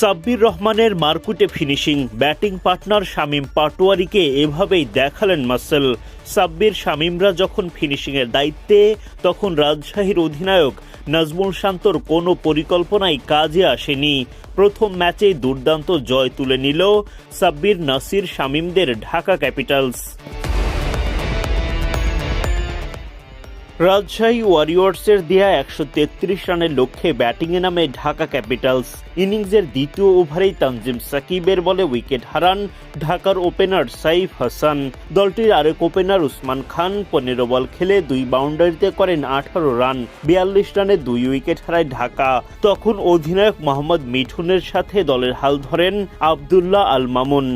সাব্বির রহমানের মারকুটে finishing, batting partner Shamim পাটোয়ারিকে এভাবেই দেখালেন মাসেল। সাব্বির শামীমরা যখন ফিনিশিংয়ের দায়িত্বে, তখন রাজশাহীর অধিনায়ক নাজমুল শান্তর কোনো পরিকল্পনাই কাজে আসেনি। প্রথম ম্যাচেই দুর্দান্ত জয় তুলে নিল সাব্বির, নাসির, শামীমদের ঢাকা ক্যাপিটালস। রাজশাহী ওয়ারিয়র্সের দেয়া ১৩৩ রানের লক্ষ্যে ব্যাটিংয়ে নামে ঢাকা ক্যাপিটালস। ইনিংসের দ্বিতীয় ওভারেই তানজিম সাকিবের বলে উইকেট হারান ঢাকার ওপেনার সাইফ হাসান। দলটির আরেক ওপেনার উসমান খান ১৫ বল খেলে ২ বাউন্ডারিতে করেন ১৮ রান। ৪২ রানে ২ উইকেট হারায় ঢাকা। তখন অধিনায়ক মোহাম্মদ মিঠুনের সাথে দলের হাল ধরেন আবদুল্লাহ আল মামুন।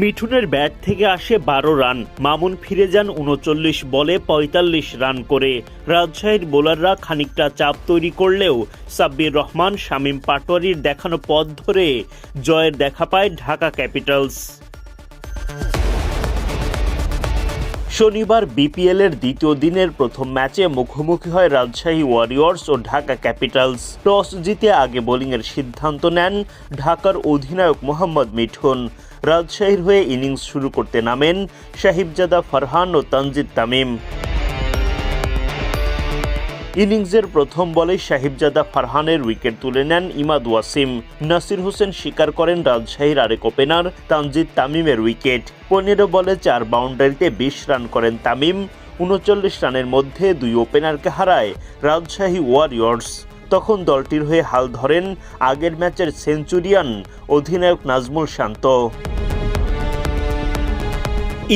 মিঠুনের ব্যাট থেকে আসে ১২ রান, মামুন ফিরে যান ৩৯ বলে ৪৫ রান করে। রাজশাহীর বোলাররা খানিকটা চাপ তৈরি করলেও সাব্বির রহমান, শামীম পাটোয়ারির দেখানো পথ ধরে জয়ের দেখা পায় ঢাকা ক্যাপিটালস। শনিবার বিপিএলের দ্বিতীয় দিনের প্রথম ম্যাচে মুখোমুখি হয় রাজশাহী ওয়ারিয়র্স ও ঢাকা ক্যাপিটালস। টস জিতে আগে বোলিংয়ের সিদ্ধান্ত নেন ঢাকার অধিনায়ক মোহাম্মদ মিঠুন। রাজশাহীর হয়ে ইনিংস শুরু করতে নামেন সাহিবজাদা ফারহান ও তানজিদ তামিম। ইনিংসের প্রথম বলেই সাহিবজাদা ফারহানের উইকেট তুলে নেন ইমাদ ওয়াসিম। নাসির হোসেন শিকার করেন রাজশাহীর আরেক ওপেনার তানজিদ তামিমের উইকেট। ১৫ বলে ৪ বাউন্ডারিতে ২০ রান করেন তামিম। ৩৯ রানের মধ্যে ২ ওপেনারকে হারায় রাজশাহী ওয়ারিয়র্স। তখন দলটির হয়ে হাল ধরেন আগের ম্যাচের সেঞ্চুরিয়ান অধিনায়ক নাজমুল শান্ত।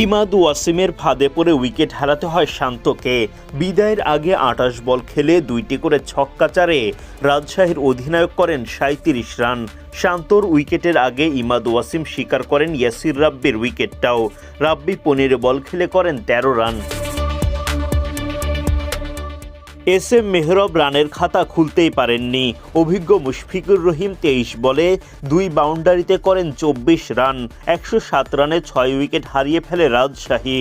ইমাদ ওয়াসিমের ফাঁদে পড়ে উইকেট হারাতে হয় শান্তকে। বিদায়ের আগে ২৮ বল খেলে ২টি করে ছক্কা চারে রাজশাহীর অধিনায়ক করেন ৩৭ রান। শান্তর উইকেটের আগে ইমাদ ওয়াসিম শিকার করেন ইয়াসির রাব্বির উইকেটটাও। রাব্বি ১৫ বল খেলে করেন ১৩ রান। এস এম মেহরব রানের খাতা খুলতেই পারেননি। অভিজ্ঞ মুশফিকুর রহিম ২৩ বলে ২ বাউন্ডারিতে করেন ২৪ রান। ১০৭ রানে ৬ উইকেট হারিয়ে ফেলে রাজশাহী।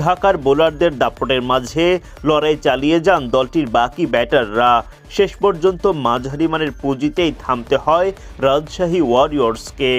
ঢাকার বোলারদের দাপটের মাঝে লড়াই চালিয়ে যান দলটির বাকি ব্যাটাররা। শেষ পর্যন্ত মাঝারি মানের পুঁজিতেই থামতে হয় রাজশাহী ওয়ারিয়র্সকে।